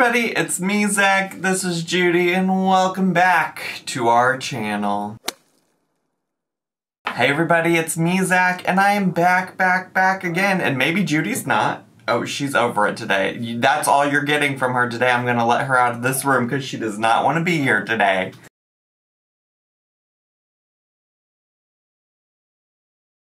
everybody, it's me, Zach, this is Judy, and welcome back to our channel. Hey everybody, it's me, Zach, and I am back again, and maybe Judy's not. Oh, she's over it today. That's all you're getting from her today. I'm gonna let her out of this room because she does not want to be here today.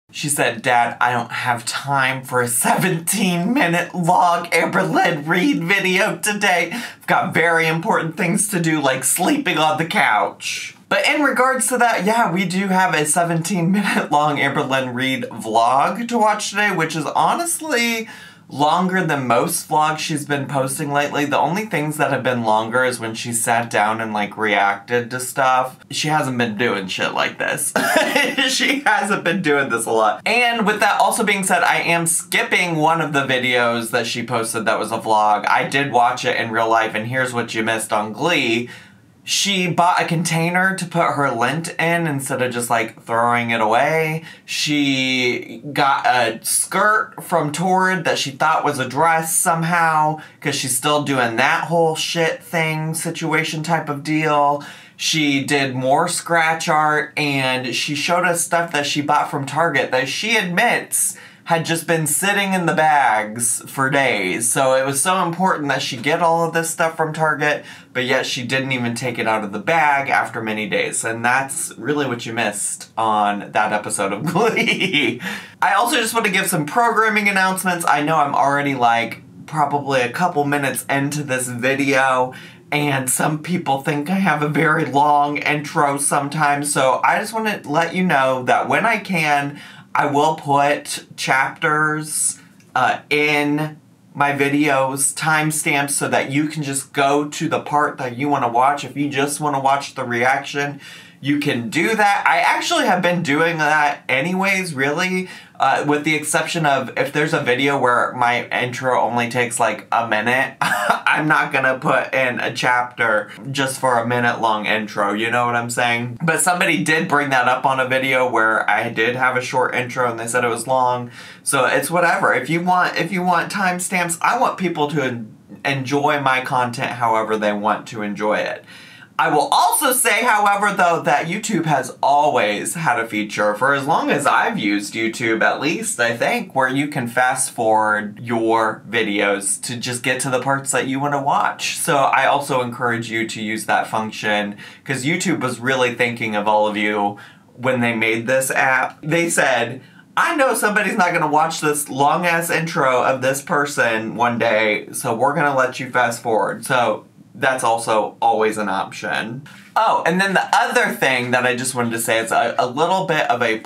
She said, "Dad, I don't have time for a 17-minute long Amberlynn read video today. I've got very important things to do, like sleeping on the couch." But in regards to that, yeah, we do have a 17-minute long Amberlynn read vlog to watch today, which is honestly longer than most vlogs she's been posting lately. The only things that have been longer is when she sat down and like reacted to stuff. She hasn't been doing shit like this. She hasn't been doing this a lot. And with that also being said, I am skipping one of the videos that she posted that was a vlog. I did watch it in real life, and here's what you missed on Glee. She bought a container to put her lint in instead of just like throwing it away. She got a skirt from Torrid that she thought was a dress somehow because she's still doing that whole shit thing situation type of deal. She did more scratch art, and she showed us stuff that she bought from Target that she admits had just been sitting in the bags for days. So it was so important that she get all of this stuff from Target, but yet she didn't even take it out of the bag after many days. And that's really what you missed on that episode of Glee. I also just want to give some programming announcements. I know I'm already like probably a couple minutes into this video, and some people think I have a very long intro sometimes. So I just want to let you know that when I can, I will put chapters in my videos, timestamps, so that you can just go to the part that you want to watch. If you just want to watch the reaction, you can do that. I actually have been doing that anyways, really, with the exception of if there's a video where my intro only takes like a minute, I'm not gonna put in a chapter just for a minute-long intro, you know what I'm saying? But somebody did bring that up on a video where I did have a short intro and they said it was long, so it's whatever. If you want timestamps, I want people to enjoy my content however they want to enjoy it. I will also say, however, though, that YouTube has always had a feature, for as long as I've used YouTube, at least, I think, where you can fast forward your videos to just get to the parts that you want to watch. So I also encourage you to use that function, because YouTube was really thinking of all of you when they made this app. They said, I know somebody's not going to watch this long-ass intro of this person one day, so we're going to let you fast forward. So that's also always an option. Oh, and then the other thing that I just wanted to say is a little bit of a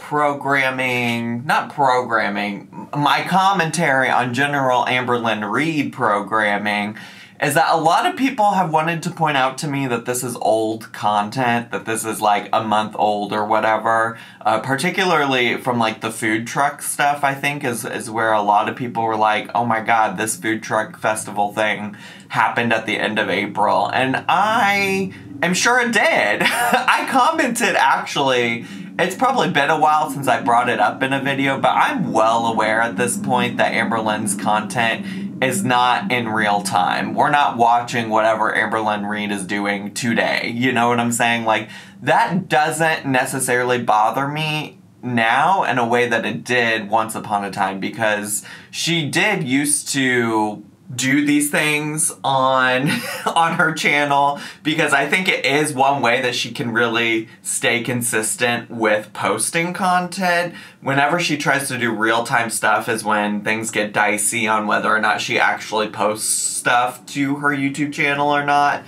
my commentary on general Amberlynn Reid programming is that a lot of people have wanted to point out to me that this is old content, that this is like a month old or whatever, particularly from like the food truck stuff, I think is where a lot of people were like, oh my god, this food truck festival thing happened at the end of April, and I am sure it did. I commented, actually, it's probably been a while since I brought it up in a video, but I'm well aware at this point that Amberlynn's content is not in real time. We're not watching whatever Amberlynn Reid is doing today. You know what I'm saying? Like, that doesn't necessarily bother me now in a way that it did once upon a time, because she did used to do these things on her channel, because I think it is one way that she can really stay consistent with posting content. Whenever she tries to do real-time stuff is when things get dicey on whether or not she actually posts stuff to her YouTube channel or not.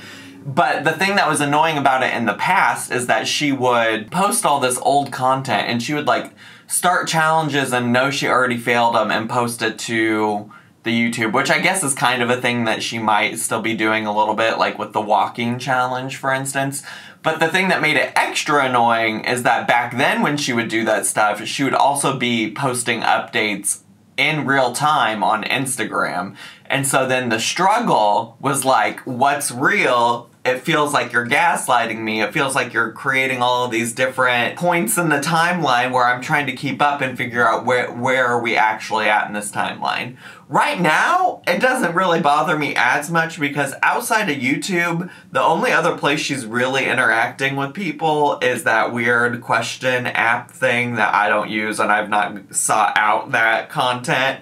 But the thing that was annoying about it in the past is that she would post all this old content, and she would like start challenges and know she already failed them and post it to the YouTube, which I guess is kind of a thing that she might still be doing a little bit, like with the walking challenge, for instance. But the thing that made it extra annoying is that back then when she would do that stuff, she would also be posting updates in real time on Instagram. And so then the struggle was like, what's real it feels like you're gaslighting me. It feels like you're creating all of these different points in the timeline where I'm trying to keep up and figure out where are we actually at in this timeline. Right now, it doesn't really bother me as much because outside of YouTube, the only other place she's really interacting with people is that weird question app thing that I don't use, and I've not sought out that content.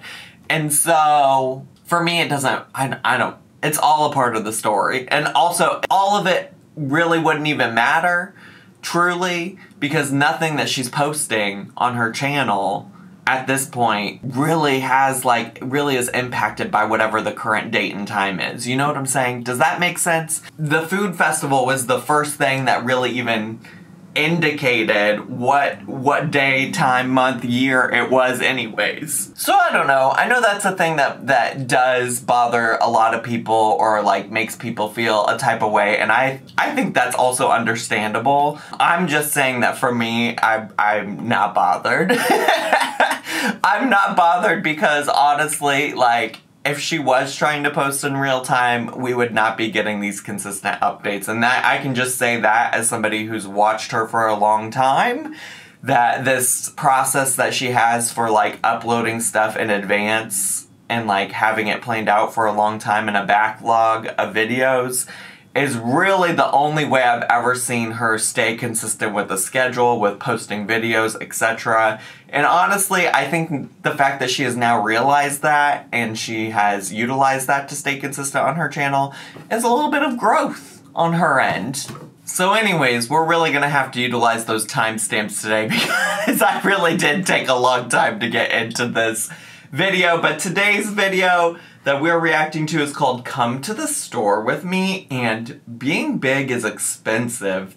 And so, for me, it doesn't, I don't, it's all a part of the story. And also, all of it really wouldn't even matter, truly, because nothing that she's posting on her channel at this point really is impacted by whatever the current date and time is. You know what I'm saying? Does that make sense? The food festival was the first thing that really even indicated what day, time, month, year it was anyways. So I don't know. I know that's a thing that does bother a lot of people or like makes people feel a type of way, and I think that's also understandable. I'm just saying that for me, I'm not bothered. I'm not bothered because honestly, like, if she was trying to post in real time, we would not be getting these consistent updates. And that I can just say that as somebody who's watched her for a long time, that this process that she has for like uploading stuff in advance and like having it planned out for a long time in a backlog of videos is really the only way I've ever seen her stay consistent with the schedule, with posting videos, etc. And honestly, I think the fact that she has now realized that and she has utilized that to stay consistent on her channel is a little bit of growth on her end. So anyways, we're really gonna have to utilize those timestamps today because I really did take a long time to get into this video. But today's video that we're reacting to is called Come to the Store With Me, and being big is expensive, ...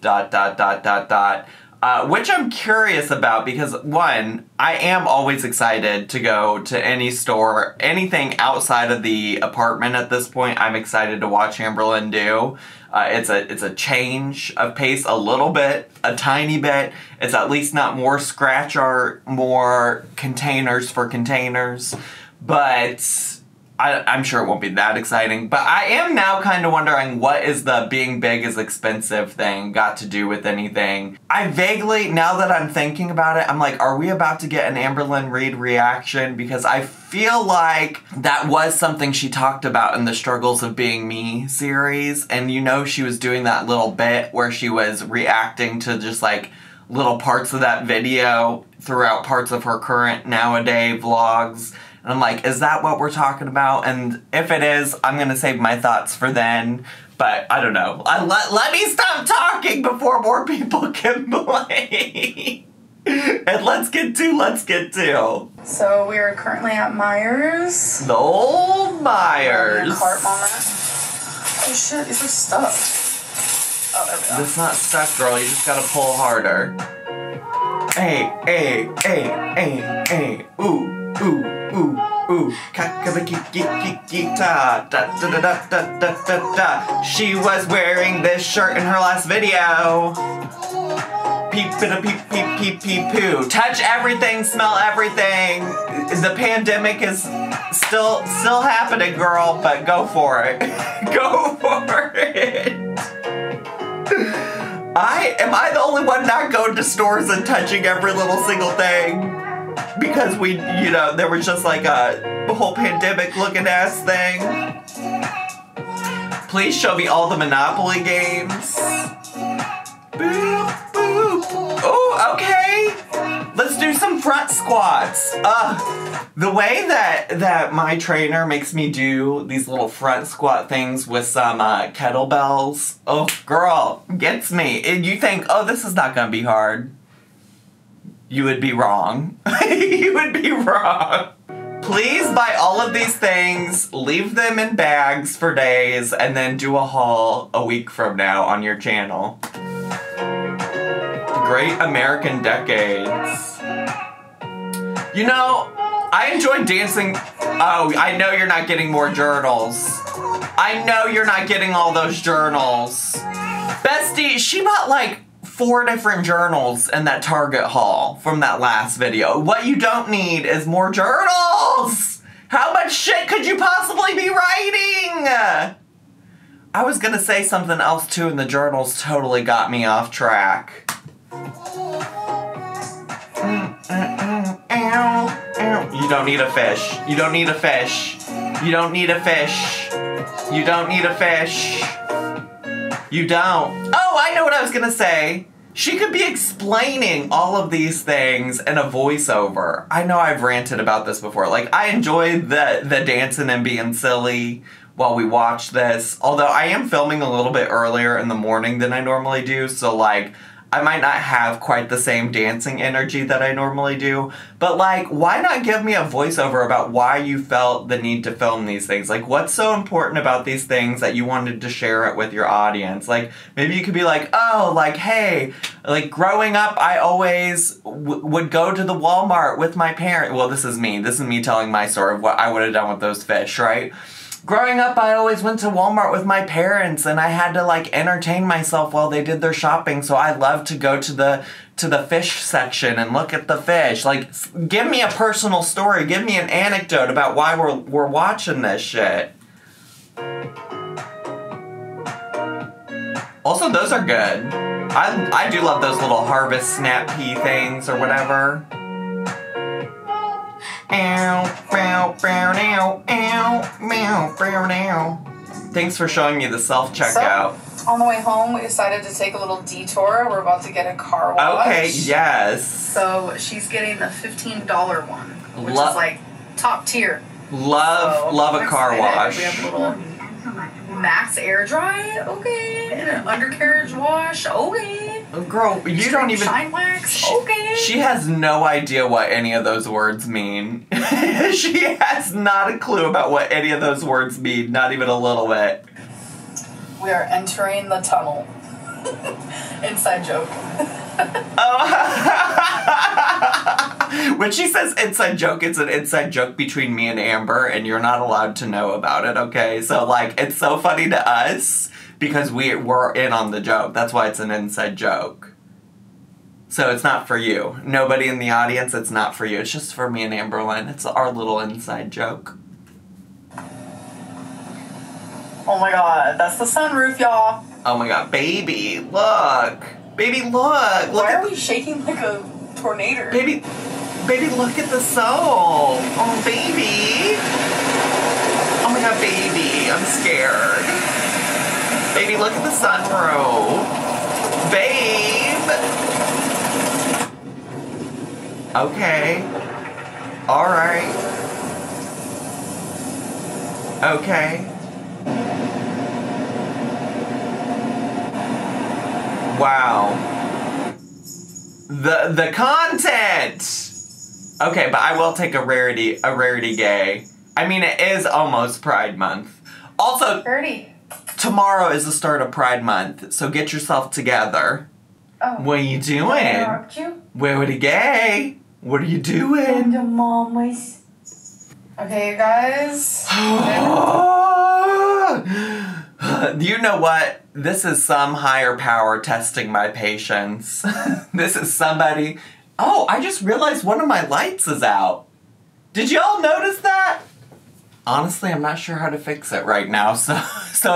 which I'm curious about because, one, I am always excited to go to any store, anything outside of the apartment at this point, I'm excited to watch Amberlynn do. It's a change of pace a little bit, a tiny bit. It's at least not more scratch art, more containers for containers, but I'm sure it won't be that exciting, but I am now kind of wondering what is the being big is expensive thing got to do with anything. I vaguely, now that I'm thinking about it, I'm like, are we about to get an Amberlynn Reid reaction? Because I feel like that was something she talked about in the Struggles of Being Me series, and you know she was doing that little bit where she was reacting to just like little parts of that video throughout parts of her current nowadays vlogs. And I'm like, is that what we're talking about? And if it is, I'm gonna save my thoughts for then. But I don't know. Let me stop talking before more people can play. And let's get to. So we are currently at Myers. The old Myers. Cart moment. Oh shit, these are stuck. Oh, there we go. It's not stuck, girl. You just gotta pull harder. Hey, hey, hey, hey, hey, ooh. Ooh, ooh, ooh, kakabakikikikita, da da da da da da da da. She was wearing this shirt in her last video. Peep a peep peep peep peep poo. Touch everything, smell everything. The pandemic is still happening, girl, but go for it. Go for it. Am I the only one not going to stores and touching every little single thing? Because we, you know, there was just like a whole pandemic looking ass thing. Please show me all the Monopoly games. Boop, boop. Oh, okay. Let's do some front squats. The way that my trainer makes me do these little front squat things with some kettlebells, oh, girl, gets me. And you think, oh, this is not gonna be hard. You would be wrong. You would be wrong. Please buy all of these things, leave them in bags for days, and then do a haul a week from now on your channel. Great American Decades. You know, I enjoy dancing. Oh, I know you're not getting more journals. I know you're not getting all those journals. Bestie, she bought like 4 different journals in that Target haul from that last video. What you don't need is more journals! How much shit could you possibly be writing? I was gonna say something else too, and the journals totally got me off track. You don't need a fish. You don't need a fish. You don't need a fish. You don't need a fish. You don't. Oh, I know what I was gonna say. She could be explaining all of these things in a voiceover. I know I've ranted about this before. Like, I enjoyed the dancing and being silly while we watch this. Although I am filming a little bit earlier in the morning than I normally do, so like, I might not have quite the same dancing energy that I normally do. But like, why not give me a voiceover about why you felt the need to film these things? Like, what's so important about these things that you wanted to share it with your audience? Like, maybe you could be like, oh, like, hey, like, growing up, I always would go to the Walmart with my parents. Well, this is me. This is me telling my story of what I would have done with those fish, right? Growing up, I always went to Walmart with my parents, and I had to, like, entertain myself while they did their shopping, so I loved to go to the fish section and look at the fish. Like, give me a personal story. Give me an anecdote about why we're watching this shit. Also, those are good. I do love those little harvest snap pea things or whatever. Thanks for showing me the self-checkout. So, on the way home, we decided to take a little detour. We're about to get a car wash. Okay, yes. So she's getting the $15 one, which is like top tier. Love a car wash. We have a little max air dry, okay, and an undercarriage wash, okay. Girl, you don't even... Shine wax, okay. She has no idea what any of those words mean. She has not a clue about what any of those words mean, not even a little bit. We are entering the tunnel. Inside joke. Oh. When she says inside joke, it's an inside joke between me and Amber, and you're not allowed to know about it, okay? So, like, it's so funny to us because we're in on the joke. That's why it's an inside joke. So it's not for you. Nobody in the audience, it's not for you. It's just for me and Amberlynn. It's our little inside joke. Oh my god, that's the sunroof, y'all. Oh my god, baby, look. Baby, look. Why are we shaking like a tornado? Baby, look at the soul. Oh, baby. Oh my god, baby, I'm scared. Baby, look at the sunroof. Babe. Okay. Alright. Okay. Wow. The content! Okay, but I will take a rarity gay. I mean, it is almost Pride Month. Also, tomorrow is the start of Pride Month, so get yourself together. Oh. What are you doing? Where would it gay? What are you doing? The mamas. Okay, guys. You know what? This is some higher power testing my patience. This is somebody... Oh, I just realized one of my lights is out. Did y'all notice that? Honestly, I'm not sure how to fix it right now, so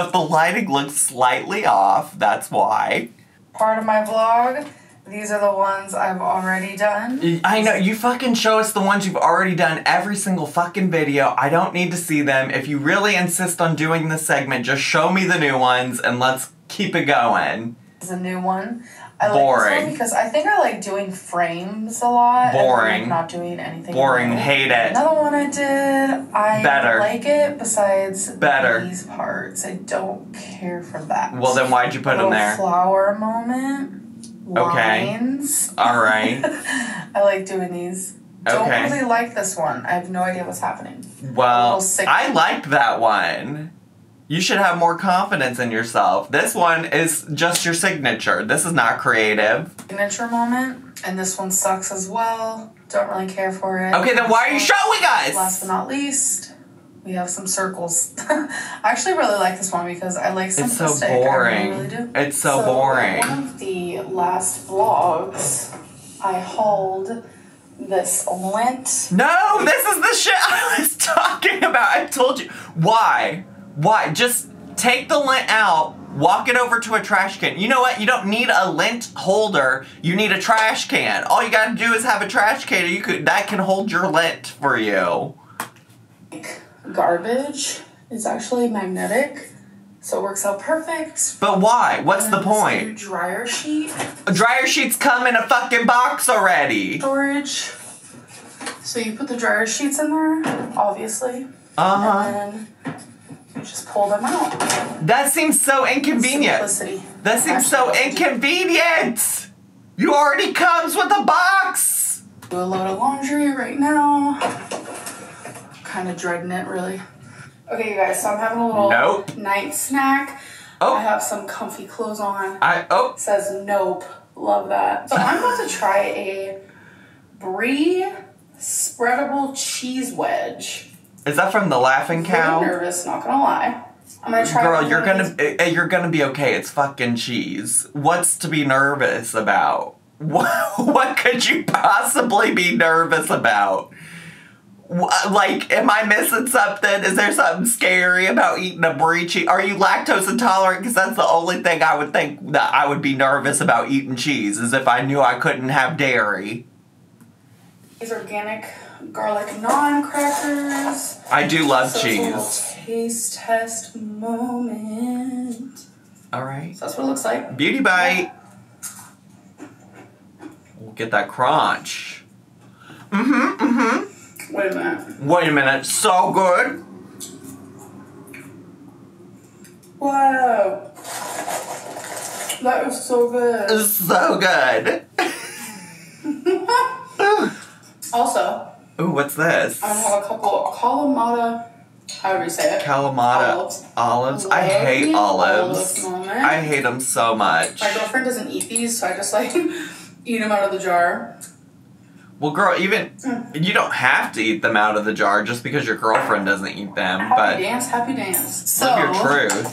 if the lighting looks slightly off, that's why. Part of my vlog, these are the ones I've already done. I know, you fucking show us the ones you've already done every single fucking video. I don't need to see them. If you really insist on doing this segment, just show me the new ones and let's keep it going. This is a new one. I Boring. like this one because I think I like doing frames a lot. Boring. And not doing anything. Boring. New. Hate it. Another one I did, I Better. like it besides Better. these parts. I don't care for that. Well, then why'd you put them there? Flower moment. Okay. Lines. All right. I like doing these. Don't Okay. really like this one. I have no idea what's happening. Well, I liked that one. You should have more confidence in yourself. This one is just your signature. This is not creative. Signature moment. And this one sucks as well. Don't really care for it. Okay, then why are you showing us? Last but not least, we have some circles. I actually really like this one because I like simplistic. It's so boring. I really do. It's so boring. In one of the last vlogs, I hauled this lint. No, this is the shit I was talking about. I told you. Why? Why? Just take the lint out, walk it over to a trash can. You know what? You don't need a lint holder. You need a trash can. All you gotta do is have a trash can. That can hold your lint for you. Garbage is actually magnetic, so it works out perfect. But why? What's the point? Dryer sheet. Dryer sheets come in a fucking box already. Storage. So you put the dryer sheets in there, obviously. And then you just pull them out. That seems so inconvenient. Simplicity. That seems so inconvenient. You already comes with a box. Do a load of laundry right now. Kind of dreading it, really. Okay, you guys, so I'm having a little night snack. Oh. I have some comfy clothes on. It says nope. Love that. So I'm about to try a brie spreadable cheese wedge. Is that from the Laughing Cow? I'm nervous, not gonna lie. I'm gonna try. Girl, you're gonna be okay. It's fucking cheese. What's to be nervous about? What could you possibly be nervous about? Like, am I missing something? Is there something scary about eating a brie cheese? Are you lactose intolerant? Because that's the only thing I would think that I would be nervous about eating cheese, is if I knew I couldn't have dairy. These organic garlic naan crackers. I do love cheese. It's a little taste test moment. All right. So that's what it looks like. Beauty bite. We'll get that crunch. Wait a minute. Wait a minute. So good. Wow. That is so good. It's so good. Also. Ooh, what's this? I have a couple Kalamata, however you say it. Kalamata olives. I hate olives. I hate them so much. My girlfriend doesn't eat these, so I just like eat them out of the jar. Well, girl, even you don't have to eat them out of the jar just because your girlfriend doesn't eat them. Happy dance, happy dance. So, live your truth.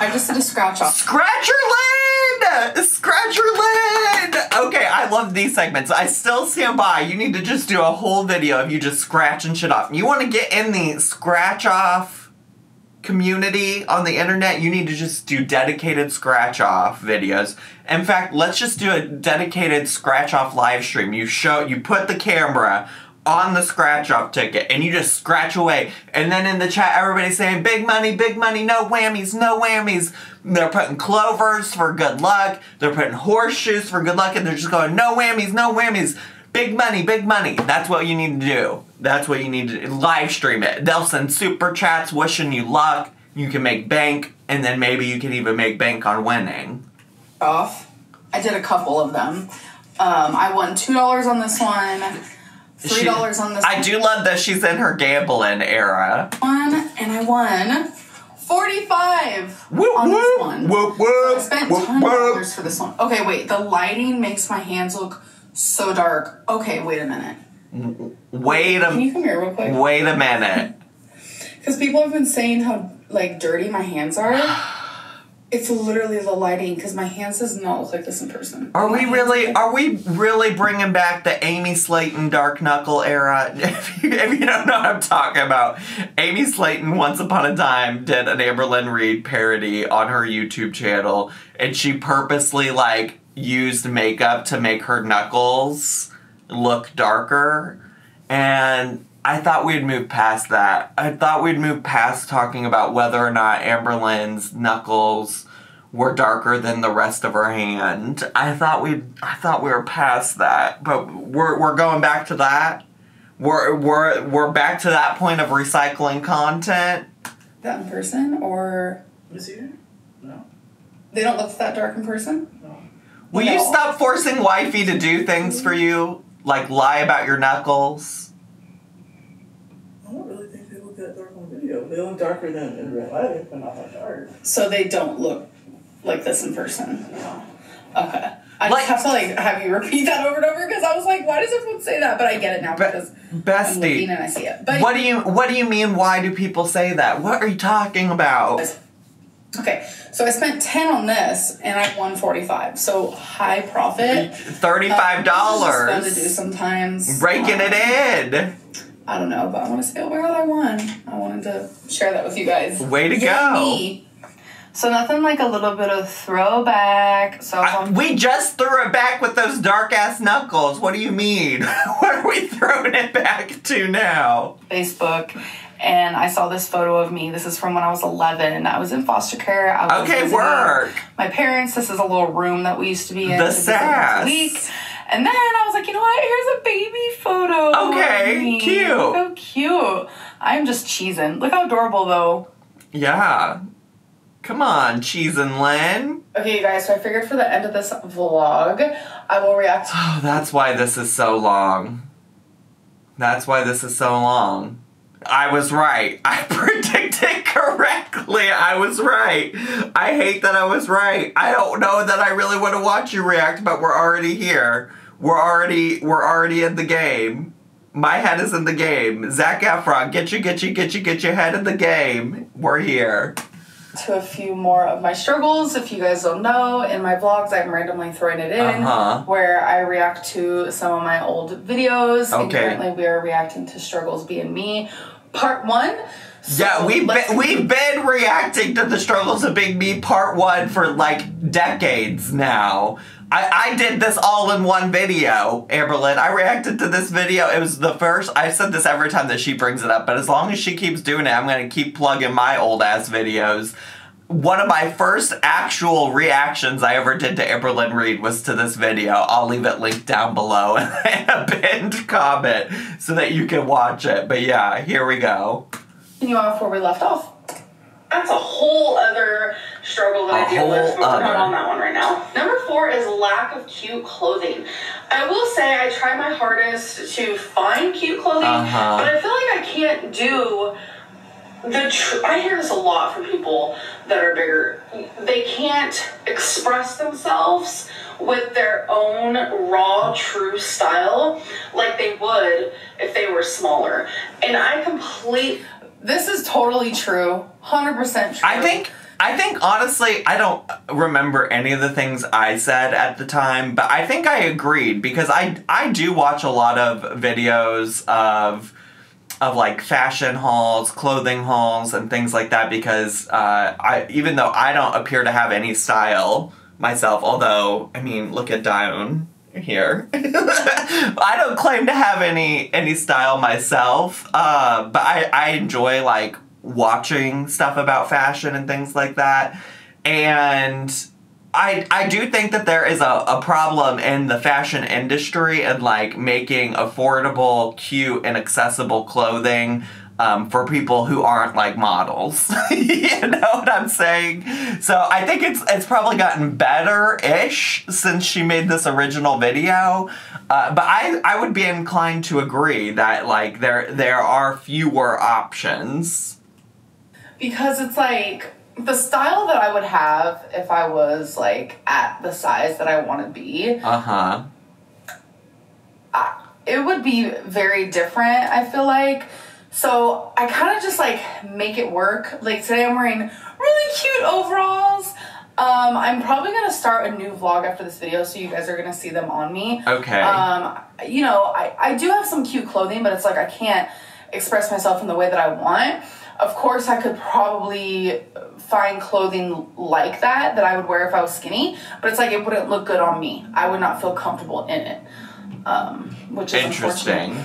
I just did a scratch off. Scratch your lid! Scratch your lid! Okay, I love these segments. I still stand by. You need to just do a whole video of you just scratching shit off. You want to get in the scratch off community on the internet, you need to just do dedicated scratch off videos. In fact, let's just do a dedicated scratch off live stream. You put the camera on the scratch off ticket and you just scratch away, and then in the chat everybody's saying big money, no whammies, no whammies. They're putting clovers for good luck, they're putting horseshoes for good luck, and they're just going no whammies, no whammies. Big money, big money. That's what you need to do. That's what you need to do. Live stream it. They'll send super chats wishing you luck. You can make bank, and then maybe you can even make bank on winning. Off. I did a couple of them. I won $2 on this one, $3 on this one. I do love that she's in her gambling era. And I won $45 on this one. So I spent $10 for this one. Okay, wait. The lighting makes my hands look so dark. Okay, wait a minute. Can you come here real quick? Wait a minute. Because people have been saying how, like, dirty my hands are. It's literally the lighting, because my hands does not look like this in person. Are we really bringing back the Amy Slayton Dark Knuckle era? If you don't know what I'm talking about, Amy Slayton once upon a time did an Amberlynn Reid parody on her YouTube channel, and she purposely, like, used makeup to make her knuckles look darker, and I thought we'd move past that. I thought we'd move past talking about whether or not Amberlynn's knuckles were darker than the rest of her hand. I thought we were past that, but we're going back to that. We're back to that point of recycling content. That in person, or is he? No. They don't look that dark in person? No. Will you stop forcing wifey to do things for you? Like lie about your knuckles? I don't really think they look that dark on video. They look darker than in real life, but not that dark. So they don't look like this in person? No. Okay. I just have to have you repeat that over and over, because I was like, why does everyone say that? But I get it now because Bestie, I'm looking and I see it. But what do you mean, why do people say that? What are you talking about? Okay, so I spent $10 on this, and I won $45. So high profit. $35. Fun to do sometimes. Breaking it in. I don't know, but I want to say, oh my god, I won. I wanted to share that with you guys. Way to go. Me. So nothing like a little bit of throwback. So we just threw it back with those dark-ass knuckles. What do you mean? What are we throwing it back to now? Facebook, and I saw this photo of me. This is from when I was 11. I was in foster care. I was visiting my parents. This is a little room that we used to be in. The sass. Week. And then I was like, you know what? Here's a baby photo. Okay, cute. Look how cute. I'm just cheesing. Look how adorable, though. Yeah. Come on, Cheese and Lynn. Okay, you guys, so I figured for the end of this vlog, I will react to... Oh, that's why this is so long. That's why this is so long. I was right. I predicted correctly. I was right. I hate that I was right. I don't know that I really want to watch you react, but we're already here. We're already in the game. My head is in the game. Zac Efron, get your head in the game. We're here. To a few more of my struggles. If you guys don't know, in my vlogs, I'm randomly throwing it in where I react to some of my old videos. Okay. And currently we are reacting to Struggles Being Me, Part 1. So yeah, we've been reacting to the Struggles of Being Me Part 1 for like decades now. I did this all in one video, Amberlynn. I reacted to this video. It was the first. I said this every time that she brings it up, but as long as she keeps doing it, I'm going to keep plugging my old-ass videos. One of my first actual reactions I ever did to Amberlynn Reid was to this video. I'll leave it linked down below in a pinned comment so that you can watch it. But yeah, here we go. Continue off where we left off. That's a whole other struggle that I deal with, but we're not on that one right now. Number 4 is lack of cute clothing. I will say I try my hardest to find cute clothing, but I feel like I can't do I hear this a lot from people that are bigger. They can't express themselves with their own raw, true style like they would if they were smaller. And this is totally true. 100% true. I think honestly, I don't remember any of the things I said at the time, but I think I agreed because I do watch a lot of videos of like fashion hauls, clothing hauls, and things like that because even though I don't appear to have any style myself, although, I mean, look at Dione here. I don't claim to have any style myself, but I enjoy, like, watching stuff about fashion and things like that, and I do think that there is a problem in the fashion industry and, like, making affordable, cute, and accessible clothing for people who aren't, like, models. You know what I'm saying? So I think it's probably gotten better-ish since she made this original video. But I would be inclined to agree that, like, there are fewer options. Because it's, like, the style that I would have if I was, like, at the size that I want to be. It would be very different, I feel like. So I kind of just, like, make it work. Like, today I'm wearing really cute overalls. I'm probably going to start a new vlog after this video, so you guys are going to see them on me. Okay. You know, I do have some cute clothing, but it's like I can't express myself in the way that I want. Of course, I could probably find clothing like that I would wear if I was skinny, but it's like it wouldn't look good on me. I would not feel comfortable in it, which is interesting.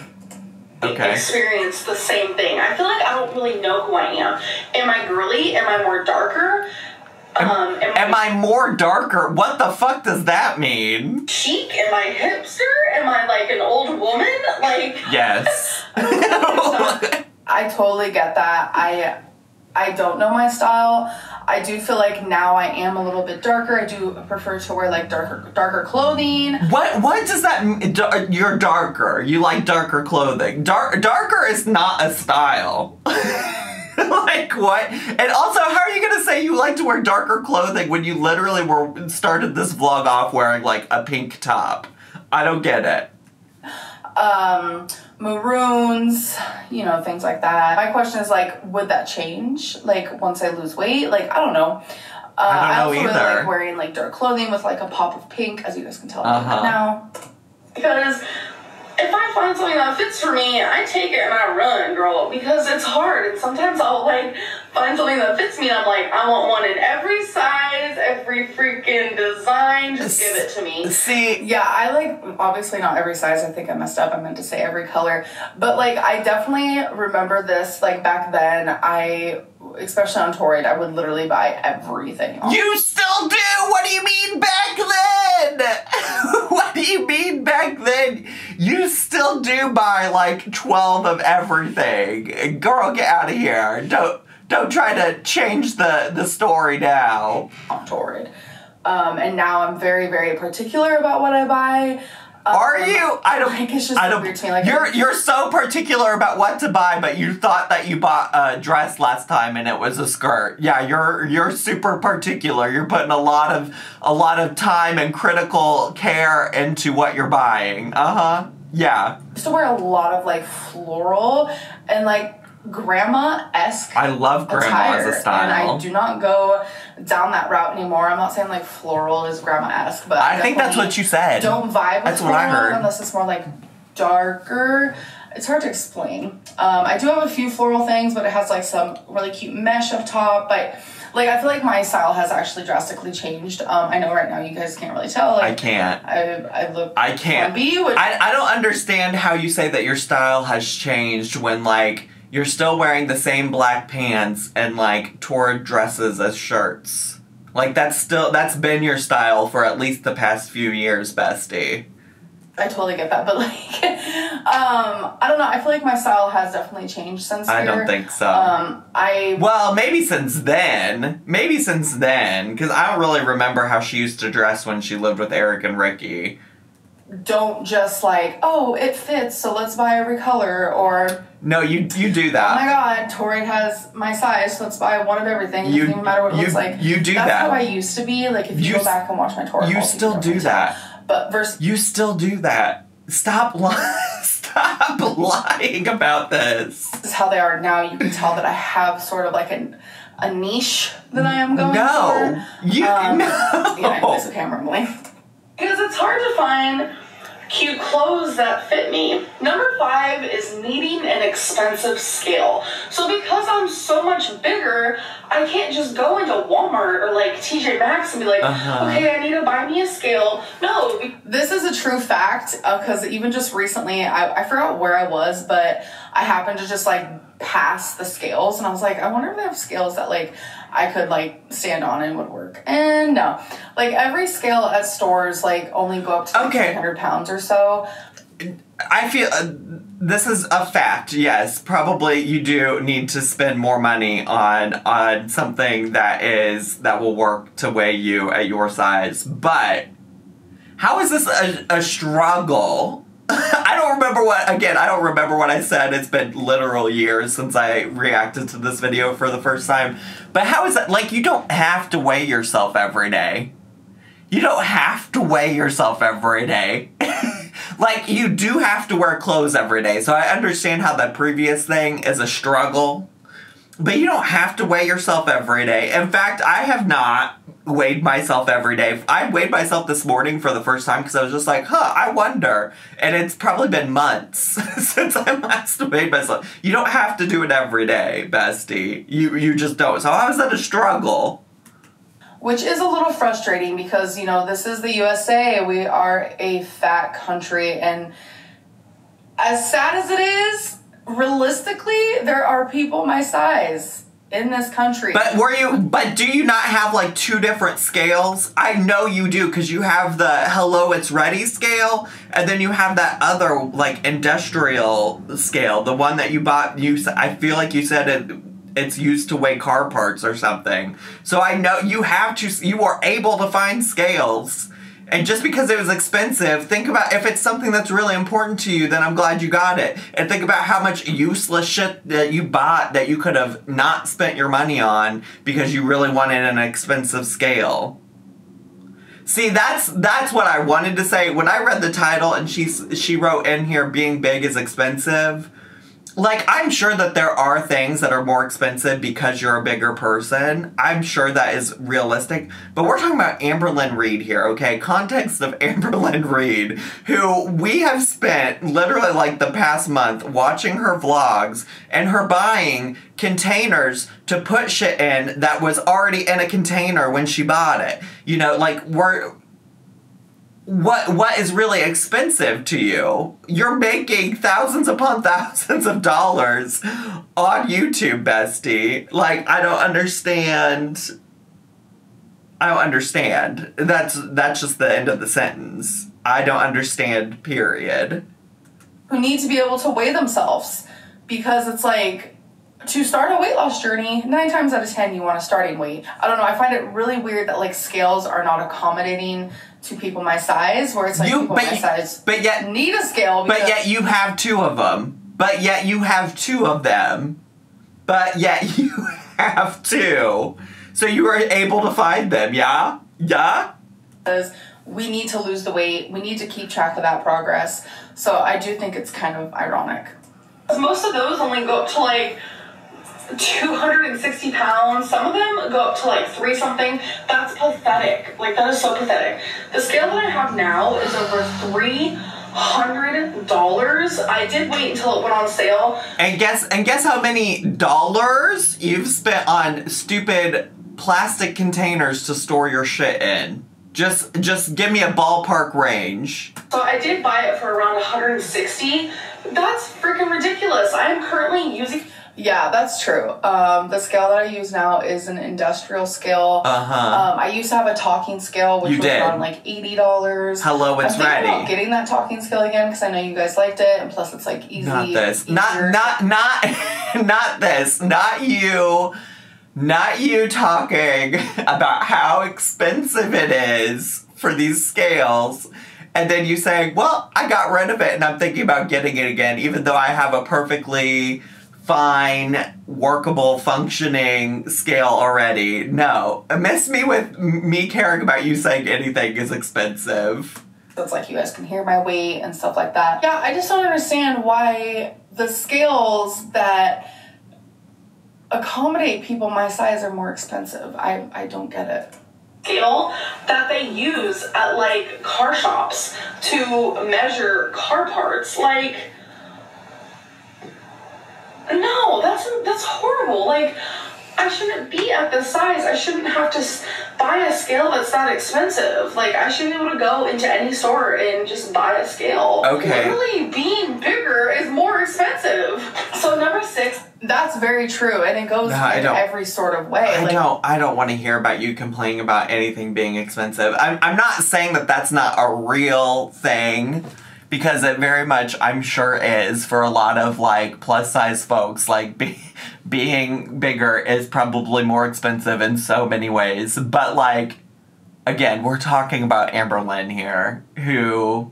Okay. Experience the same thing. I feel like I don't really know who I am. Am I girly? Am I more darker? Am I more darker? What the fuck does that mean? Chic? Am I hipster? Am I like an old woman? Like yes. I totally get that. I don't know my style. I do feel like now I am a little bit darker. I do prefer to wear like darker clothing. What does that mean? You're darker. You like darker clothing. Darker is not a style. Like what? And also, how are you gonna say you like to wear darker clothing when you literally started this vlog off wearing like a pink top? I don't get it. Maroons, you know, things like that. My question is, like, would that change, like, once I lose weight? Like, I don't know. I also really like wearing, like, dark clothing with, like, a pop of pink, as you guys can tell now. Because if I find something that fits for me, I take it and I run, girl, because it's hard. And sometimes I'll, like, find something that fits me and I'm like, I want one in every size, every freaking design. Just give it to me. See? Yeah, I, like, obviously not every size. I think I messed up. I meant to say every color. But, like, I definitely remember this, like, back then, especially on Torrid, I would literally buy everything. You still do? What do you mean back then? What do you mean back then? You still do buy like 12 of everything. Girl, get out of here. Don't try to change the story now. On Torrid. And now I'm very, very particular about what I buy. Are you? I don't. Like, it's just weird to me. Like, you're so particular about what to buy, but you thought that you bought a dress last time and it was a skirt. Yeah, you're super particular. You're putting a lot of time and critical care into what you're buying. Yeah. I used to wear a lot of like floral and like grandma-esque. I love grandma as a style. And I do not go down that route anymore. I'm not saying like floral is grandma-esque, but I think that's what you said. Don't vibe with that's what I heard. Unless it's more like darker. It's hard to explain. I do have a few floral things, but it has like some really cute mesh up top. But like I feel like my style has actually drastically changed. I know right now you guys can't really tell. Like, I can't. I look. I can't. Clumpy, which I don't understand how you say that your style has changed when like you're still wearing the same black pants and like Torrid dresses as shirts. Like that's been your style for at least the past few years, bestie. I totally get that, but like, I don't know. I feel like my style has definitely changed since. I don't think so. Well, maybe since then, because I don't really remember how she used to dress when she lived with Eric and Ricky. Don't just like, oh, it fits, so let's buy every color, or no, you do that. Oh my God, Torrid has my size, so let's buy one of everything. It doesn't even matter what it looks like. You do that. That's how I used to be. Like if you go back and watch my Torrid, you still do that. But you still do that. Stop lying about this. This is how they are now. You can tell that I have sort of like a niche that I am going for. No. Yeah, anyways, okay, I'm rambling. Because it's hard to find cute clothes that fit me. Number 5 is needing an expensive scale. So because I'm so much bigger, I can't just go into Walmart or like TJ Maxx and be like, okay, I need to buy me a scale. No, this is a true fact because even just recently, I forgot where I was, but I happened to just like pass the scales and I was like, I wonder if they have scales that like I could like stand on and would work. And no, like every scale at stores like only go up to like 300 pounds or so. I feel this is a fact. Yes, probably you do need to spend more money on something that will work to weigh you at your size. But how is this a struggle? I don't remember what I said. It's been literal years since I reacted to this video for the first time. But how is that? Like, you don't have to weigh yourself every day. You don't have to weigh yourself every day. Like, you do have to wear clothes every day. So I understand how that previous thing is a struggle. But you don't have to weigh yourself every day. In fact, I have not weighed myself every day. I weighed myself this morning for the first time because I was just like, I wonder. And it's probably been months since I last weighed myself. You don't have to do it every day, bestie. You just don't. So how is that a struggle? Which is a little frustrating because, you know, this is the USA. We are a fat country. And as sad as it is, realistically, there are people my size in this country. But do you not have like 2 different scales? I know you do because you have the Hello It's Ready scale and then you have that other like industrial scale, the one that you bought. I feel like you said it's used to weigh car parts or something. So I know you are able to find scales. And just because it was expensive, think about if it's something that's really important to you, then I'm glad you got it. And think about how much useless shit that you bought that you could have not spent your money on because you really wanted an expensive scale. See, that's what I wanted to say. When I read the title and she wrote in here, being big is expensive, Like, I'm sure that there are things that are more expensive because you're a bigger person. I'm sure that is realistic. But we're talking about Amberlynn Reid here, okay? Context of Amberlynn Reid, who we have spent literally like the past month watching her vlogs and her buying containers to put shit in that was already in a container when she bought it. You know, like, What is really expensive to you? You're making thousands upon thousands of dollars on YouTube, bestie. Like, I don't understand. That's just the end of the sentence. I don't understand, period. Who need to be able to weigh themselves. Because it's like, to start a weight loss journey, 9 times out of 10 you want a starting weight. I don't know, I find it really weird that like scales are not accommodating to people my size, where it's like people my size need a scale. But yet you have 2 of them. But yet you have 2 of them. But yet you have 2. So you were able to find them, yeah? Yeah? Because we need to lose the weight. We need to keep track of that progress. So I do think it's kind of ironic. Most of those only go up to like 260 pounds. Some of them go up to like 3 something. That's pathetic. Like, that is so pathetic. The scale that I have now is over $300. I did wait until it went on sale. And guess how many dollars you've spent on stupid plastic containers to store your shit in. Just give me a ballpark range. So I did buy it for around 160. That's freaking ridiculous. I am currently using... Yeah, that's true. The scale that I use now is an industrial scale. I used to have a talking scale, which was around like $80. Hello, it's ready. I'm thinking about getting that talking scale again because I know you guys liked it, and plus it's like easy. Not this. Not this. Not you. Not you talking about how expensive it is for these scales. And then you saying, well, I got rid of it and I'm thinking about getting it again, even though I have a perfectly fine, workable, functioning scale already. No. Miss me with me caring about you saying anything is expensive. It's like you guys can hear my weight and stuff like that. Yeah, I just don't understand why the scales that accommodate people my size are more expensive. I don't get it. Scale that they use at like car shops to measure car parts, like, no, that's horrible. Like, I shouldn't be at this size. I shouldn't have to buy a scale that's that expensive. Like, I should be able to go into any store and just buy a scale. Okay. Literally, being bigger is more expensive. So number 6, that's very true, and it goes in every sort of way. I don't want to hear about you complaining about anything being expensive. I'm not saying that that's not a real thing, because it very much, I'm sure, is for a lot of, like, plus-size folks. Like, being bigger is probably more expensive in so many ways. But, like, again, we're talking about Amberlynn here, who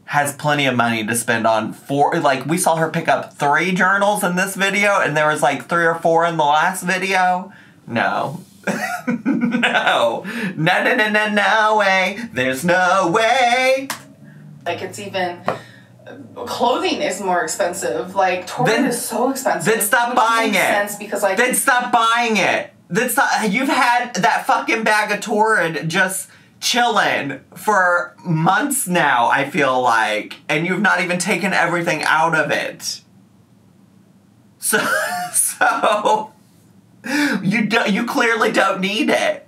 has plenty of money to spend on 4, like, we saw her pick up 3 journals in this video, and there was, like, 3 or 4 in the last video. No. No. No way. There's no way. Like, it's even... Clothing is more expensive. Like, Torrid is so expensive. Then stop buying it. Because, like... Then stop buying it. Then stop... You've had that fucking bag of Torrid just chilling for months now, I feel like. And you've not even taken everything out of it. So you clearly don't need it.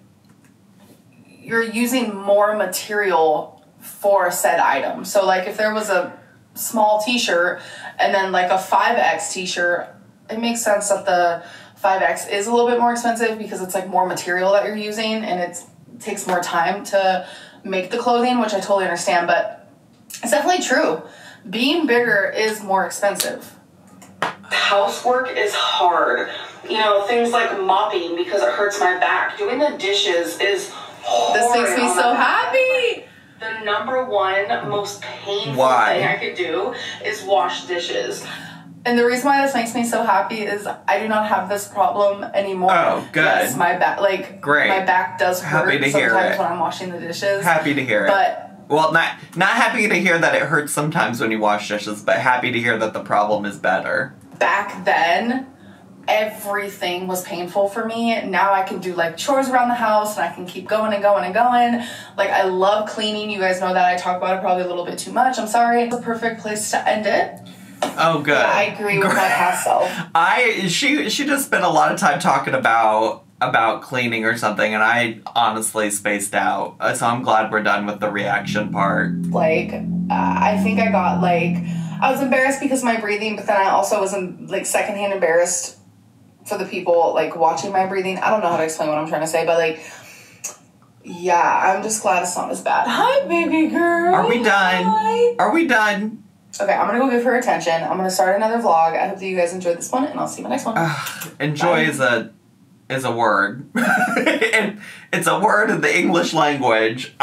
You're using more material for said item. So, like, if there was a small t-shirt and then, like, a 5X t-shirt, it makes sense that the 5X is a little bit more expensive because it's, like, more material that you're using and it takes more time to make the clothing, which I totally understand, but it's definitely true. Being bigger is more expensive. Housework is hard. You know, things like mopping because it hurts my back. Doing the dishes is horrid. This makes me so happy! The number 1 most painful thing I could do is wash dishes. And the reason why this makes me so happy is I do not have this problem anymore. Oh, good. Yes, my back, like, great. My back does hurt sometimes when I'm washing the dishes. Happy to hear it. But Well, not happy to hear that it hurts sometimes when you wash dishes, but happy to hear that the problem is better. Back then, everything was painful for me. Now I can do like chores around the house and I can keep going and going and going. Like, I love cleaning. You guys know that. I talk about it probably a little bit too much. I'm sorry. It's a perfect place to end it. Oh, good. Yeah, I agree with my past self. She just spent a lot of time talking about cleaning or something, and I honestly spaced out. So I'm glad we're done with the reaction part. Like, I think I got, like, I was embarrassed because of my breathing, but then I also was, like, secondhand embarrassed for the people, like, watching my breathing. I don't know how to explain what I'm trying to say, but, like, yeah, I'm just glad it's not as bad. Hi, baby girl. Are we done? Hi. Are we done? Okay, I'm gonna go give her attention. I'm gonna start another vlog. I hope that you guys enjoyed this one, and I'll see you in the next one. Enjoy is a word. And it's a word in the English language.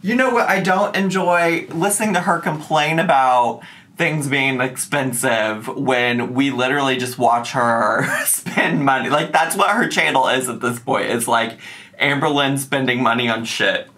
You know what I don't enjoy? Listening to her complain about things being expensive when we literally just watch her spend money. Like, that's what her channel is at this point. It's like Amberlynn spending money on shit.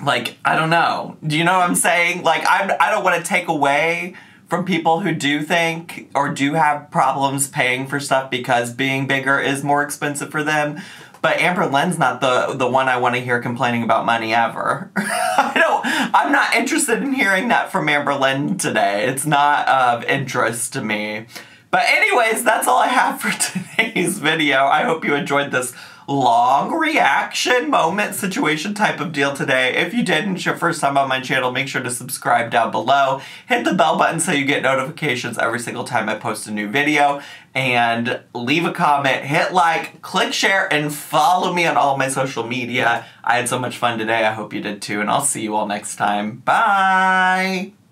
Like, I don't know. Do you know what I'm saying? Like, I don't want to take away from people who do think or do have problems paying for stuff because being bigger is more expensive for them. But Amberlynn's not the one I want to hear complaining about money ever. I'm not interested in hearing that from Amberlynn today. It's not of interest to me. But anyways, that's all I have for today's video. I hope you enjoyed this long reaction moment situation type of deal today. If you did and it's your first time on my channel, make sure to subscribe down below. Hit the bell button so you get notifications every single time I post a new video. And leave a comment, hit like, click share, and follow me on all my social media. I had so much fun today. I hope you did too. And I'll see you all next time. Bye!